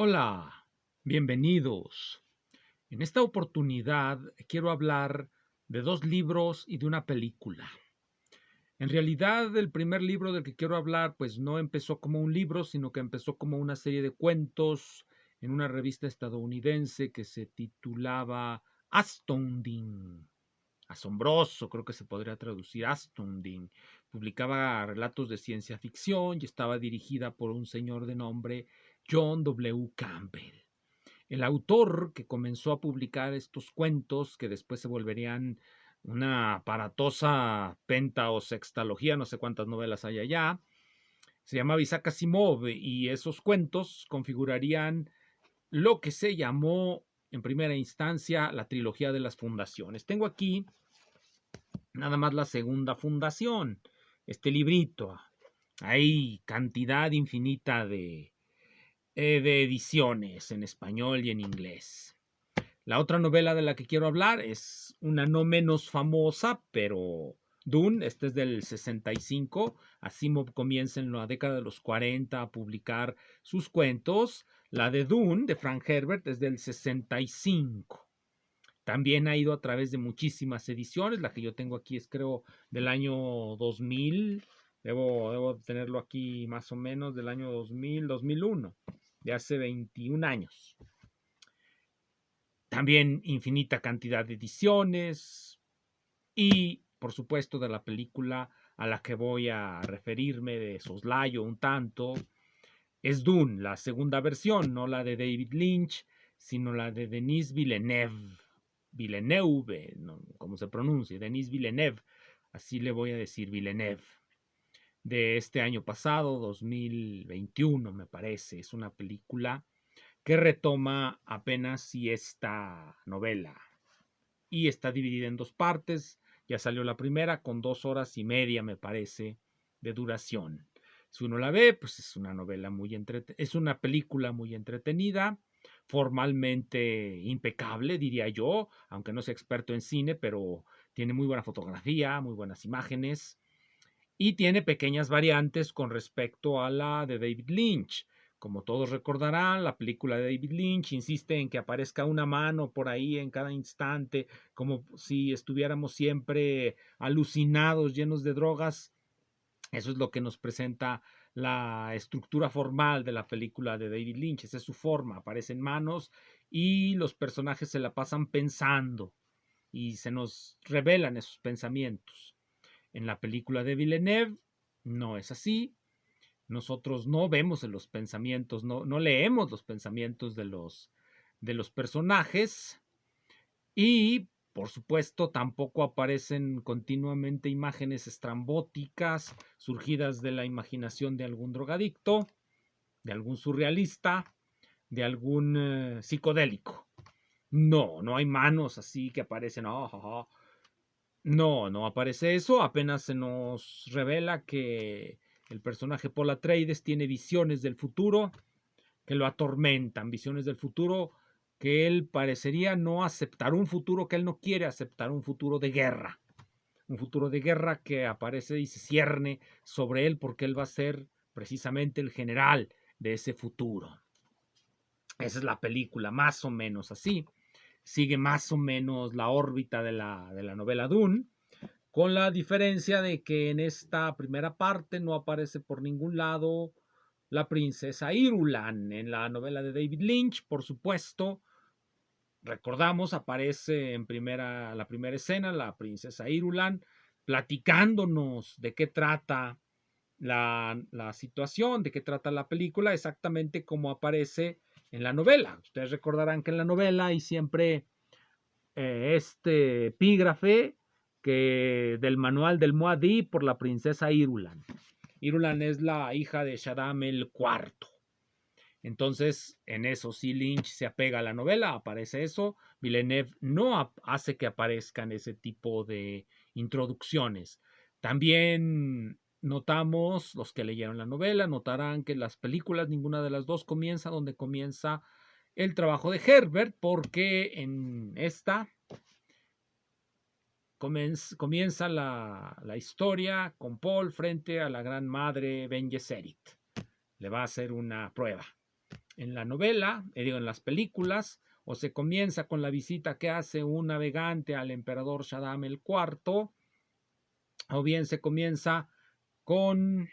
Hola, bienvenidos. En esta oportunidad quiero hablar de dos libros y de una película. En realidad, el primer libro del que quiero hablar, pues no empezó como un libro, sino que empezó como una serie de cuentos en una revista estadounidense que se titulaba Astounding. Asombroso, creo que se podría traducir Astounding. Publicaba relatos de ciencia ficción y estaba dirigida por un señor de nombre John W. Campbell. El autor que comenzó a publicar estos cuentos, que después se volverían una aparatosa penta o sextalogía, no sé cuántas novelas hay allá, se llamaba Isaac Asimov y esos cuentos configurarían lo que se llamó en primera instancia la trilogía de las fundaciones. Tengo aquí nada más la segunda fundación, este librito. Hay cantidad infinita de ediciones en español y en inglés. La otra novela de la que quiero hablar es una no menos famosa, pero Dune, este es del 65. Asimov comienza en la década de los 40 a publicar sus cuentos. La de Dune, de Frank Herbert, es del 65. También ha ido a través de muchísimas ediciones. La que yo tengo aquí es, creo, del año 2000. Debo tenerlo aquí más o menos del año 2000, 2001, de hace 21 años. También infinita cantidad de ediciones y, por supuesto, de la película a la que voy a referirme de soslayo un tanto, es Dune, la segunda versión, no la de David Lynch, sino la de Denis Villeneuve. Villeneuve, no, ¿cómo se pronuncia? Denis Villeneuve, así le voy a decir, Villeneuve, de este año pasado, 2021, me parece. Es una película que retoma apenas si esta novela y está dividida en dos partes. Ya salió la primera con 2 horas y media, me parece, de duración. Si uno la ve, pues es una novela es una película muy entretenida, formalmente impecable, diría yo, aunque no sea experto en cine, pero tiene muy buena fotografía, muy buenas imágenes y tiene pequeñas variantes con respecto a la de David Lynch. Como todos recordarán, la película de David Lynch insiste en que aparezca una mano por ahí en cada instante, como si estuviéramos siempre alucinados, llenos de drogas. Eso es lo que nos presenta la estructura formal de la película de David Lynch. Esa es su forma. Aparecen manos y los personajes se la pasan pensando y se nos revelan esos pensamientos. En la película de Villeneuve no es así. Nosotros no vemos en los pensamientos, no leemos los pensamientos de los personajes y, por supuesto, tampoco aparecen continuamente imágenes estrambóticas surgidas de la imaginación de algún drogadicto, de algún surrealista, de algún psicodélico. No hay manos así que aparecen. No aparece eso, apenas se nos revela que el personaje Paul Atreides tiene visiones del futuro que lo atormentan, visiones del futuro que él parecería no aceptar, un futuro que él no quiere aceptar, un futuro de guerra que aparece y se cierne sobre él porque él va a ser precisamente el general de ese futuro. Esa es la película, más o menos así. Sigue más o menos la órbita de la novela Dune, con la diferencia de que en esta primera parte no aparece por ningún lado la princesa Irulan. En la novela de David Lynch, por supuesto, recordamos, aparece en la primera escena la princesa Irulan platicándonos de qué trata la situación, de qué trata la película, exactamente como aparece en la novela. Ustedes recordarán que en la novela hay siempre este epígrafe que del manual del Muad'Dib por la princesa Irulan. Irulan es la hija de Shaddam el cuarto. Entonces, en eso sí Lynch se apega a la novela, aparece eso. Villeneuve no hace que aparezcan ese tipo de introducciones. También notamos, los que leyeron la novela, notarán que las películas, ninguna de las dos comienza donde comienza el trabajo de Herbert, porque en esta comienza la historia con Paul frente a la gran madre Ben Gesserit. Le va a hacer una prueba. en la novela, en las películas, o se comienza con la visita que hace un navegante al emperador Shaddam el IV, o bien se comienza con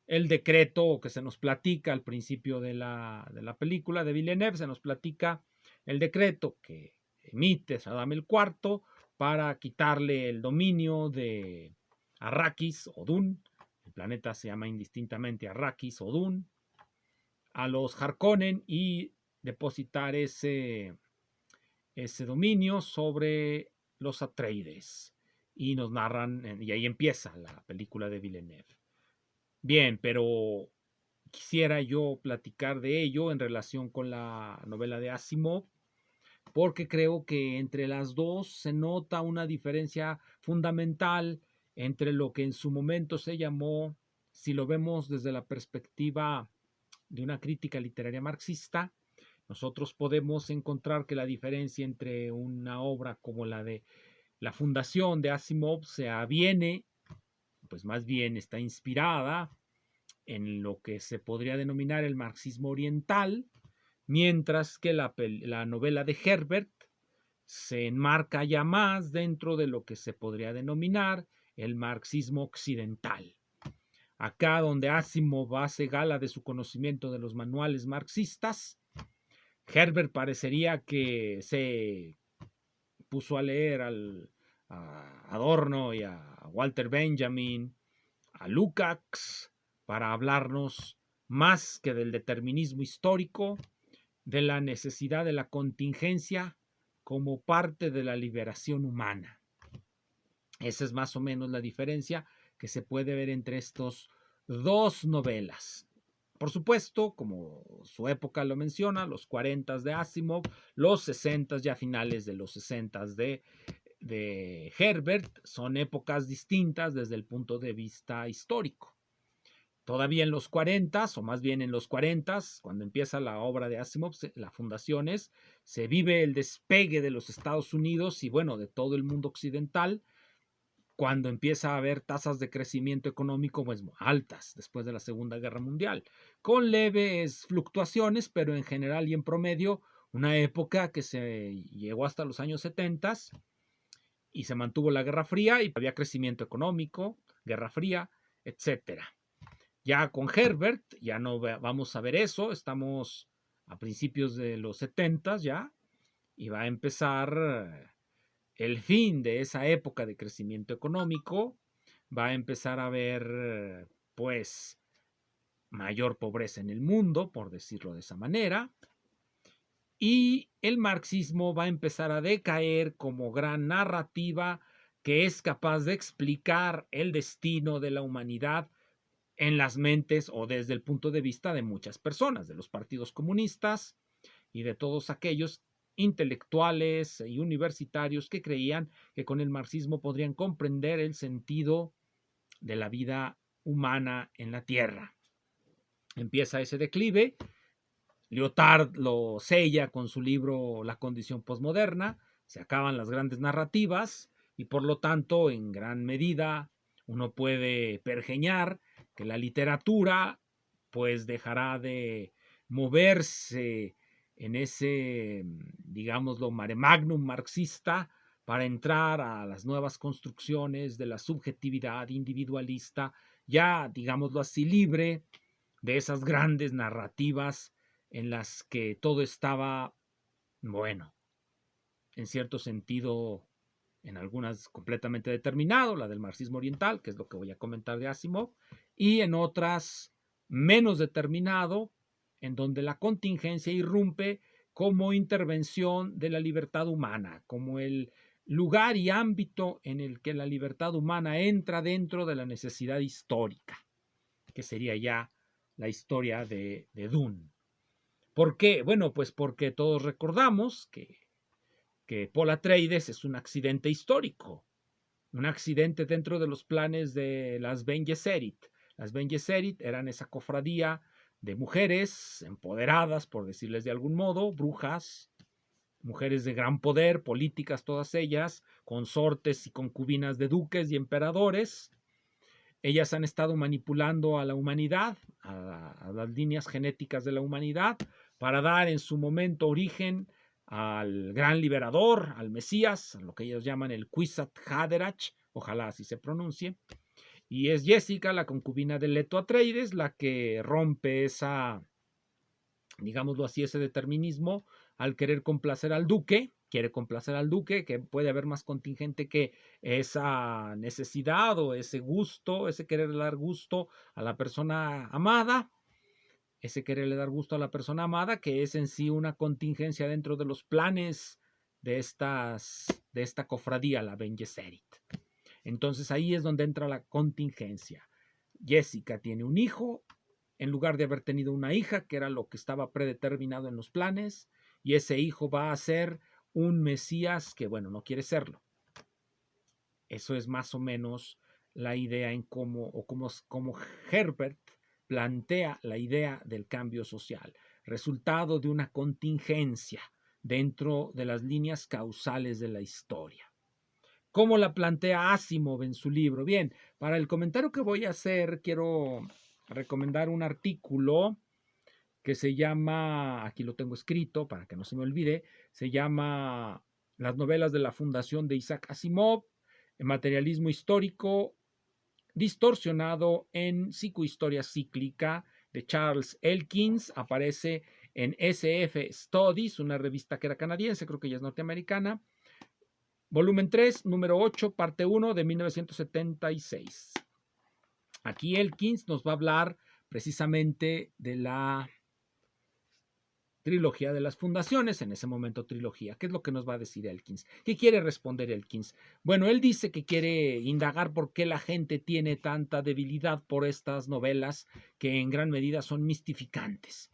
el decreto que se nos platica al principio de la película de Villeneuve, se nos platica el decreto que emite Shaddam el IV para quitarle el dominio de Arrakis o Dune, el planeta se llama indistintamente Arrakis o Dune, a los Harkonnen y depositar ese dominio sobre los Atreides. Y nos narran, y ahí empieza la película de Villeneuve. Bien, pero quisiera yo platicar de ello en relación con la novela de Asimov, porque creo que entre las dos se nota una diferencia fundamental entre lo que en su momento se llamó, si lo vemos desde la perspectiva de una crítica literaria marxista, nosotros podemos encontrar que la diferencia entre una obra como la de La Fundación de Asimov se aviene, pues más bien está inspirada en lo que se podría denominar el marxismo oriental, mientras que la novela de Herbert se enmarca ya más dentro de lo que se podría denominar el marxismo occidental. Acá donde Asimov hace gala de su conocimiento de los manuales marxistas, Herbert parecería que se puso a leer a Adorno y a Walter Benjamin, a Lukács, para hablarnos más que del determinismo histórico, de la necesidad de la contingencia como parte de la liberación humana. Esa es más o menos la diferencia que se puede ver entre estas dos novelas. Por supuesto, como su época lo menciona, los 40 de Asimov, los 60 ya finales de los 60 de Herbert, son épocas distintas desde el punto de vista histórico. Todavía en los 40, o más bien en los 40, cuando empieza la obra de Asimov, la Fundaciones, se vive el despegue de los Estados Unidos y bueno, de todo el mundo occidental, cuando empieza a haber tasas de crecimiento económico pues, altas después de la Segunda Guerra Mundial, con leves fluctuaciones, pero en general y en promedio, una época que se llegó hasta los años 70 y se mantuvo la Guerra Fría y había crecimiento económico, Guerra Fría, etcétera. Ya con Herbert, ya no vamos a ver eso, estamos a principios de los 70 ya, y va a empezar el fin de esa época de crecimiento económico, va a empezar a haber, pues, mayor pobreza en el mundo, por decirlo de esa manera, y el marxismo va a empezar a decaer como gran narrativa que es capaz de explicar el destino de la humanidad en las mentes o desde el punto de vista de muchas personas, de los partidos comunistas y de todos aquellos intelectuales y universitarios que creían que con el marxismo podrían comprender el sentido de la vida humana en la Tierra. Empieza ese declive, Lyotard lo sella con su libro La condición posmoderna, se acaban las grandes narrativas y por lo tanto en gran medida uno puede pergeñar que la literatura pues dejará de moverse en ese, digámoslo, mare magnum marxista para entrar a las nuevas construcciones de la subjetividad individualista, ya, digámoslo así, libre de esas grandes narrativas en las que todo estaba, bueno, en cierto sentido, en algunas completamente determinado, la del marxismo oriental, que es lo que voy a comentar de Asimov, y en otras menos determinado, en donde la contingencia irrumpe como intervención de la libertad humana, como el lugar y ámbito en el que la libertad humana entra dentro de la necesidad histórica, que sería ya la historia de Dune. ¿Por qué? Bueno, pues porque todos recordamos que Paul Atreides es un accidente histórico, un accidente dentro de los planes de las Ben Gesserit. Las Ben Gesserit eran esa cofradía de mujeres empoderadas, por decirles de algún modo, brujas, mujeres de gran poder, políticas todas ellas, consortes y concubinas de duques y emperadores, ellas han estado manipulando a la humanidad, a las líneas genéticas de la humanidad, para dar en su momento origen al gran liberador, al Mesías, a lo que ellos llaman el Kwisatz Haderach, ojalá así se pronuncie. Y es Jessica, la concubina de Leto Atreides, la que rompe esa, digámoslo así, ese determinismo al querer complacer al duque, quiere complacer al duque, que puede haber más contingente que esa necesidad o ese gusto, ese querer dar gusto a la persona amada, ese quererle dar gusto a la persona amada, que es en sí una contingencia dentro de los planes de esta cofradía, la Bene Gesserit. Entonces ahí es donde entra la contingencia. Jessica tiene un hijo, en lugar de haber tenido una hija, que era lo que estaba predeterminado en los planes, y ese hijo va a ser un Mesías que, bueno, no quiere serlo. Eso es más o menos la idea en cómo Herbert plantea la idea del cambio social, resultado de una contingencia dentro de las líneas causales de la historia. ¿Cómo la plantea Asimov en su libro? Bien, para el comentario que voy a hacer, quiero recomendar un artículo que se llama, aquí lo tengo escrito para que no se me olvide, se llama Las novelas de la Fundación de Isaac Asimov, materialismo histórico distorsionado en psicohistoria cíclica, de Charles Elkins. Aparece en SF Studies, una revista que era canadiense, creo que ya es norteamericana, volumen 3, número 8, parte 1 de 1976. Aquí Elkins nos va a hablar precisamente de la trilogía de las fundaciones, en ese momento trilogía. ¿Qué es lo que nos va a decir Elkins? ¿Qué quiere responder Elkins? Bueno, él dice que quiere indagar por qué la gente tiene tanta debilidad por estas novelas que en gran medida son mistificantes.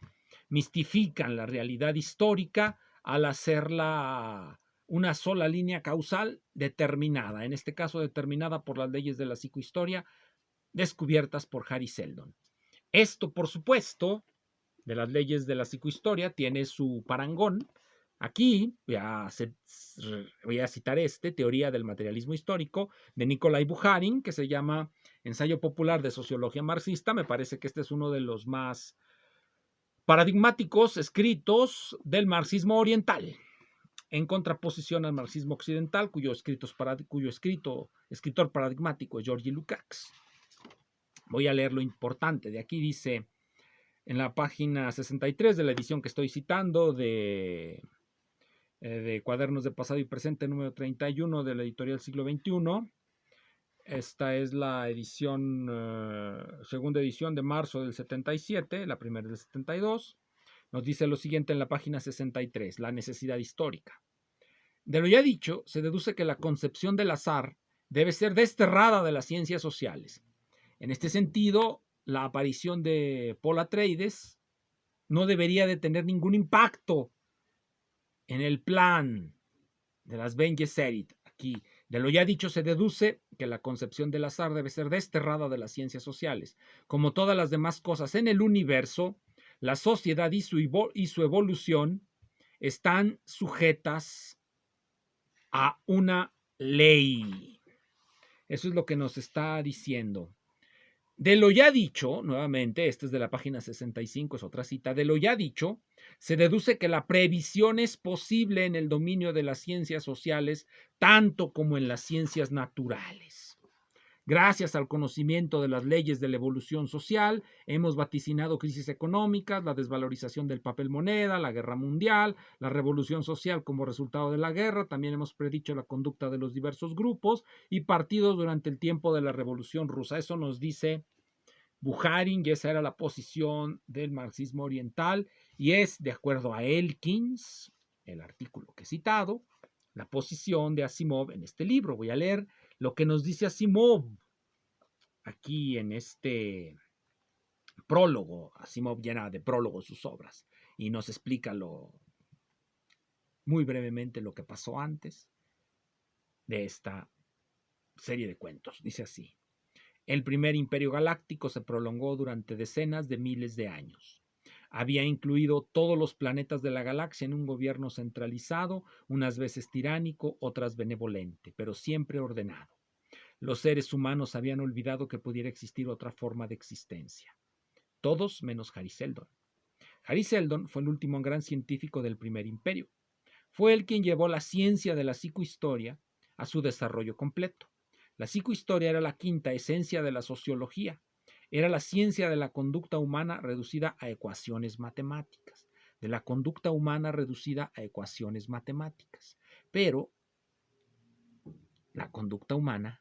Mistifican la realidad histórica al hacerla una sola línea causal determinada, en este caso determinada por las leyes de la psicohistoria descubiertas por Hari Seldon. Esto, por supuesto, de las leyes de la psicohistoria tiene su parangón. Aquí voy a citar Teoría del materialismo histórico, de Nikolai Bukharin, que se llama Ensayo popular de sociología marxista. Me parece que este es uno de los más paradigmáticos escritos del marxismo oriental, en contraposición al marxismo occidental, cuyo escritor paradigmático es Georgi Lukács. Voy a leer lo importante. De aquí dice, en la página 63 de la edición que estoy citando, de Cuadernos de Pasado y Presente, número 31 de la editorial Siglo XXI. Esta es la edición, segunda edición de marzo del 77, la primera del 72. Nos dice lo siguiente en la página 63, la necesidad histórica. De lo ya dicho, se deduce que la concepción del azar debe ser desterrada de las ciencias sociales. En este sentido, la aparición de Paul Atreides no debería de tener ningún impacto en el plan de las Bene Gesserit. Aquí, de lo ya dicho, se deduce que la concepción del azar debe ser desterrada de las ciencias sociales. Como todas las demás cosas en el universo, la sociedad y su evolución están sujetas a una ley. Eso es lo que nos está diciendo. De lo ya dicho, nuevamente, esta es de la página 65, es otra cita, de lo ya dicho, se deduce que la previsión es posible en el dominio de las ciencias sociales, tanto como en las ciencias naturales. Gracias al conocimiento de las leyes de la evolución social, hemos vaticinado crisis económicas, la desvalorización del papel moneda, la guerra mundial, la revolución social como resultado de la guerra. También hemos predicho la conducta de los diversos grupos y partidos durante el tiempo de la Revolución Rusa. Eso nos dice Bukharin, y esa era la posición del marxismo oriental, y es, de acuerdo a Elkins, el artículo que he citado, la posición de Asimov en este libro. Voy a leer lo que nos dice Asimov aquí en este prólogo. Asimov llena de prólogos sus obras y nos explica muy brevemente lo que pasó antes de esta serie de cuentos. Dice así: el primer imperio galáctico se prolongó durante decenas de miles de años. Había incluido todos los planetas de la galaxia en un gobierno centralizado, unas veces tiránico, otras benevolente, pero siempre ordenado. Los seres humanos habían olvidado que pudiera existir otra forma de existencia. Todos menos Hari Seldon. Hari Seldon fue el último gran científico del primer imperio. Fue él quien llevó la ciencia de la psicohistoria a su desarrollo completo. La psicohistoria era la quinta esencia de la sociología. Era la ciencia de la conducta humana reducida a ecuaciones matemáticas. De la conducta humana reducida a ecuaciones matemáticas. Pero la conducta humana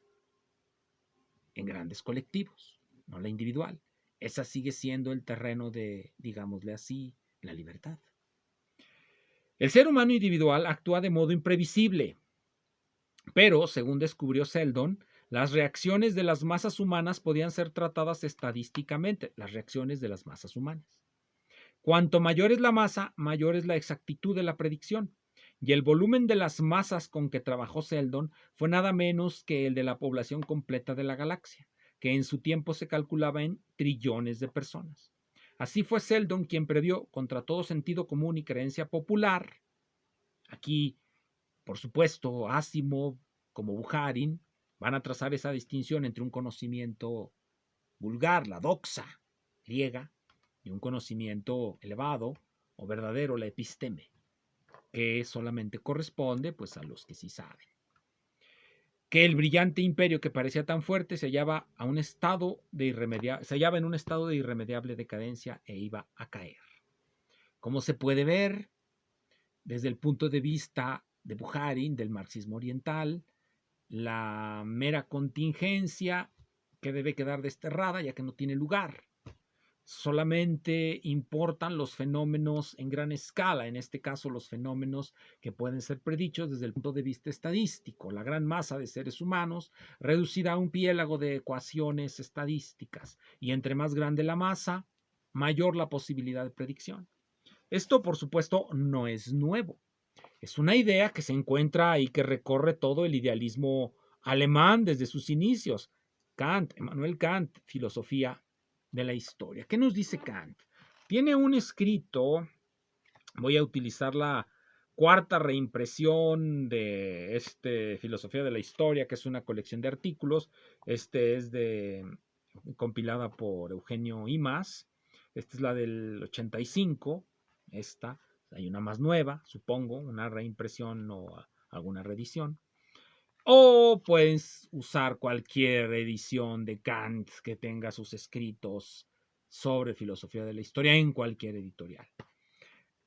en grandes colectivos, no la individual. Esa sigue siendo el terreno de, digámosle así, la libertad. El ser humano individual actúa de modo imprevisible, pero, según descubrió Seldon, las reacciones de las masas humanas podían ser tratadas estadísticamente, las reacciones de las masas humanas. Cuanto mayor es la masa, mayor es la exactitud de la predicción. Y el volumen de las masas con que trabajó Seldon fue nada menos que el de la población completa de la galaxia, que en su tiempo se calculaba en trillones de personas. Así fue Seldon quien previó, contra todo sentido común y creencia popular, aquí, por supuesto, Asimov como Bukharin van a trazar esa distinción entre un conocimiento vulgar, la doxa griega, y un conocimiento elevado o verdadero, la episteme, que solamente corresponde pues a los que sí saben. Que el brillante imperio que parecía tan fuerte se hallaba en un estado de irremediable decadencia e iba a caer. Como se puede ver desde el punto de vista de Bukharin, del marxismo oriental, la mera contingencia que debe quedar desterrada ya que no tiene lugar. Solamente importan los fenómenos en gran escala, en este caso los fenómenos que pueden ser predichos desde el punto de vista estadístico, la gran masa de seres humanos reducida a un piélago de ecuaciones estadísticas, y entre más grande la masa, mayor la posibilidad de predicción. Esto, por supuesto, no es nuevo. Es una idea que se encuentra y que recorre todo el idealismo alemán desde sus inicios. Kant, Immanuel Kant, filosofía de la historia. ¿Qué nos dice Kant? Tiene un escrito, voy a utilizar la cuarta reimpresión de filosofía de la historia, que es una colección de artículos. Es compilada por Eugenio Imaz. Esta es la del 85. Esta, hay una más nueva, supongo, una reimpresión o alguna reedición. O puedes usar cualquier edición de Kant que tenga sus escritos sobre filosofía de la historia en cualquier editorial.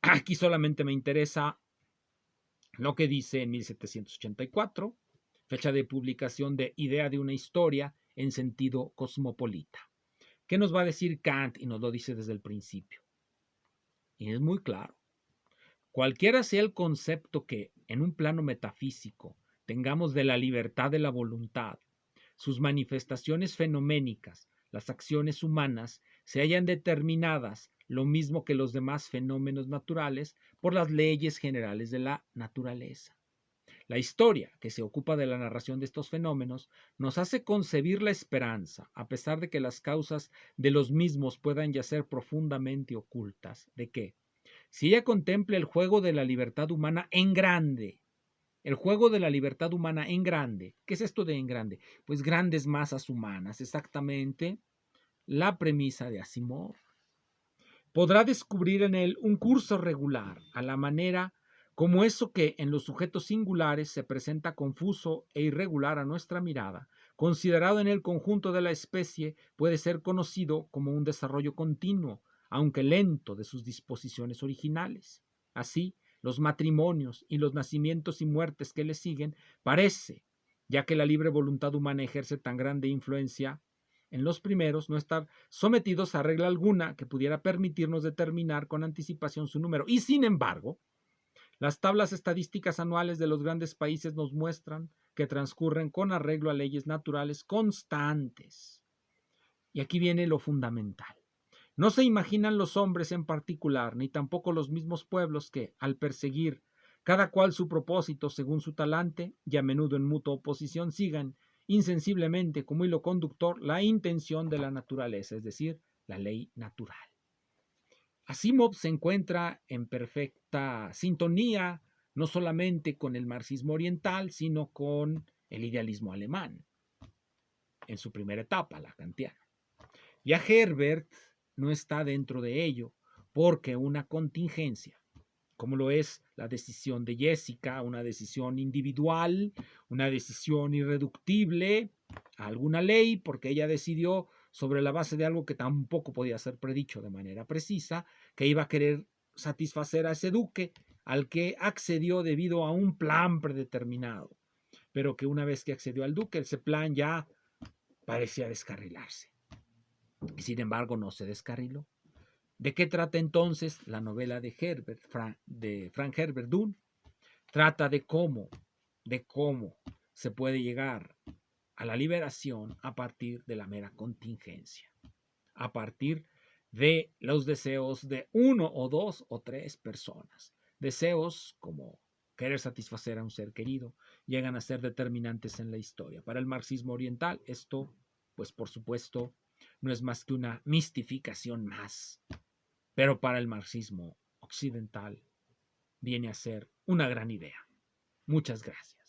Aquí solamente me interesa lo que dice en 1784, fecha de publicación de Idea de una historia en sentido cosmopolita. ¿Qué nos va a decir Kant? Y nos lo dice desde el principio. Y es muy claro. Cualquiera sea el concepto que, en un plano metafísico, tengamos de la libertad de la voluntad, sus manifestaciones fenoménicas, las acciones humanas, se hallan determinadas, lo mismo que los demás fenómenos naturales, por las leyes generales de la naturaleza. La historia, que se ocupa de la narración de estos fenómenos, nos hace concebir la esperanza, a pesar de que las causas de los mismos puedan yacer profundamente ocultas, de que, si ella contempla el juego de la libertad humana en grande, el juego de la libertad humana en grande. ¿Qué es esto de en grande? Pues grandes masas humanas, exactamente la premisa de Asimov. Podrá descubrir en él un curso regular, a la manera como eso que en los sujetos singulares se presenta confuso e irregular a nuestra mirada, considerado en el conjunto de la especie, puede ser conocido como un desarrollo continuo, aunque lento, de sus disposiciones originales. Así, los matrimonios y los nacimientos y muertes que le siguen, parece, ya que la libre voluntad humana ejerce tan grande influencia en los primeros, no estar sometidos a regla alguna que pudiera permitirnos determinar con anticipación su número. Y sin embargo, las tablas estadísticas anuales de los grandes países nos muestran que transcurren con arreglo a leyes naturales constantes. Y aquí viene lo fundamental. No se imaginan los hombres en particular, ni tampoco los mismos pueblos que, al perseguir cada cual su propósito según su talante, y a menudo en mutua oposición, sigan insensiblemente como hilo conductor la intención de la naturaleza, es decir, la ley natural. Asimov se encuentra en perfecta sintonía no solamente con el marxismo oriental, sino con el idealismo alemán. en su primera etapa, la kantiana. Ya Herbert no está dentro de ello porque una contingencia, como lo es la decisión de Jessica, una decisión individual, una decisión irreductible a alguna ley, porque ella decidió sobre la base de algo que tampoco podía ser predicho de manera precisa, que iba a querer satisfacer a ese duque, al que accedió debido a un plan predeterminado, pero que una vez que accedió al duque, ese plan ya parecía descarrilarse. Y sin embargo no se descarriló. ¿De qué trata entonces la novela de Frank Herbert Dunne? Trata de cómo se puede llegar a la liberación a partir de la mera contingencia, a partir de los deseos de uno o dos o tres personas. Deseos como querer satisfacer a un ser querido llegan a ser determinantes en la historia. Para el marxismo oriental esto, pues por supuesto, no es más que una mistificación más, pero para el marxismo occidental viene a ser una gran idea. Muchas gracias.